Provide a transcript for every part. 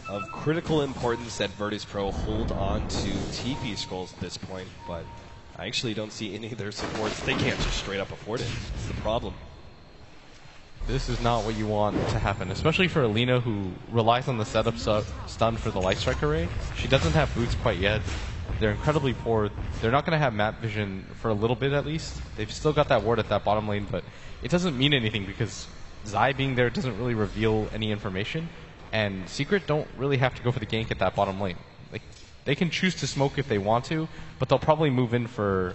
of critical importance that Virtus Pro hold on to TP scrolls at this point, but I actually don't see any of their supports. They can't just straight up afford it. It's the problem. This is not what you want to happen, especially for Alina, who relies on the setup stun for the Light Strike array. She doesn't have boots quite yet. They're incredibly poor. They're not going to have map vision for a little bit at least. They've still got that ward at that bottom lane, but it doesn't mean anything because Zai being there doesn't really reveal any information, and Secret don't really have to go for the gank at that bottom lane. Like, they can choose to smoke if they want to, but they'll probably move in for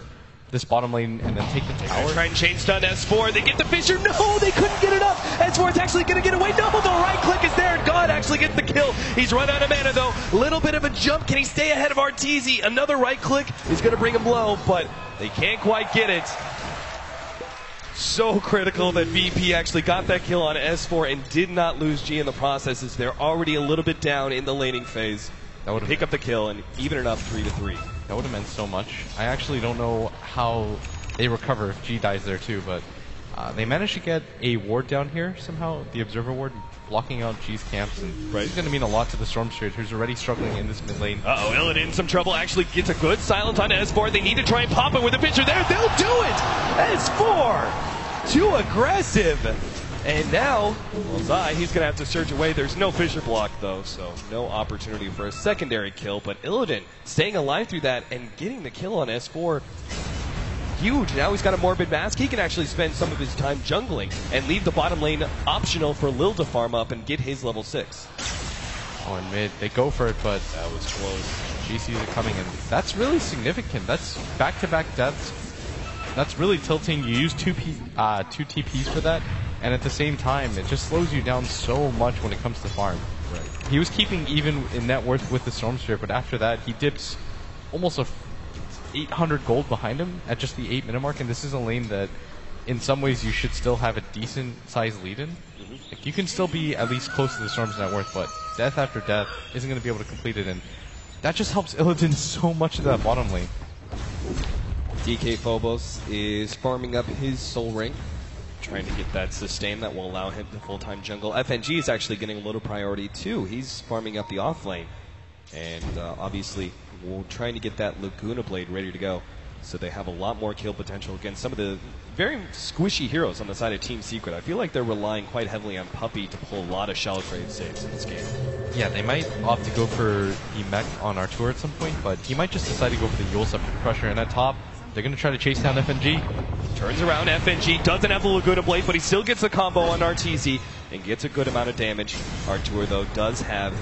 this bottom lane and then take the tower. Try and chain stun S4. They get the Fissure. No, they couldn't get it up. S4 is actually going to get away. No, the right click is there. God actually gets the kill. He's run out of mana though. Little bit of a jump. Can he stay ahead of Arteezy? Another right click is going to bring him low, but they can't quite get it. So critical that VP actually got that kill on S4 and did not lose G in the process, as they're already a little bit down in the laning phase. That would pick up the kill and even it up 3-3. That would have meant so much. I actually don't know how they recover if G dies there too, but they managed to get a ward down here somehow, the Observer ward, blocking out G's camps, and this is going to mean a lot to the Storm Spirit, who's already struggling in this mid lane. Uh-oh, Illidan in some trouble, actually gets a good silence on S4. They need to try and pop it with a Fissure there. They'll do it! S4! Too aggressive! And now, well, Zai, he's going to have to surge away. There's no Fissure block, though, so no opportunity for a secondary kill. But Illidan staying alive through that and getting the kill on S4. Huge. Now he's got a Morbid Mask. He can actually spend some of his time jungling and leave the bottom lane optional for Lil to farm up and get his level 6. Oh, and mid, they go for it, but that was close. GCs are coming in. That's really significant. That's back-to-back deaths. That's really tilting. You use two TPs for that. And at the same time, it just slows you down so much when it comes to farm. Right. He was keeping even in net worth with the Storm Spirit, but after that, he dips almost 800 gold behind him at just the 8-minute mark, and this is a lane that, in some ways, you should still have a decent-sized lead in. Like, you can still be at least close to the Storm's net worth, but death after death isn't going to be able to complete it, and that just helps Illidan so much in that bottom lane. DK Phobos is farming up his Soul Ring, trying to get that sustain that will allow him to full-time jungle. FNG is actually getting a little priority too. He's farming up the off lane, and obviously we're trying to get that Laguna Blade ready to go, so they have a lot more kill potential against some of the very squishy heroes on the side of Team Secret. I feel like they're relying quite heavily on Puppey to pull a lot of Shallow Grave saves in this game. Yeah, they might opt to go for the mech on Artur at some point, but he might just decide to go for the Yule Scepter Crusher, and at top, they're going to try to chase down FNG. Turns around, FNG doesn't have the Laguna Blade, but he still gets the combo on Arteezy and gets a good amount of damage. Artur, though, does have his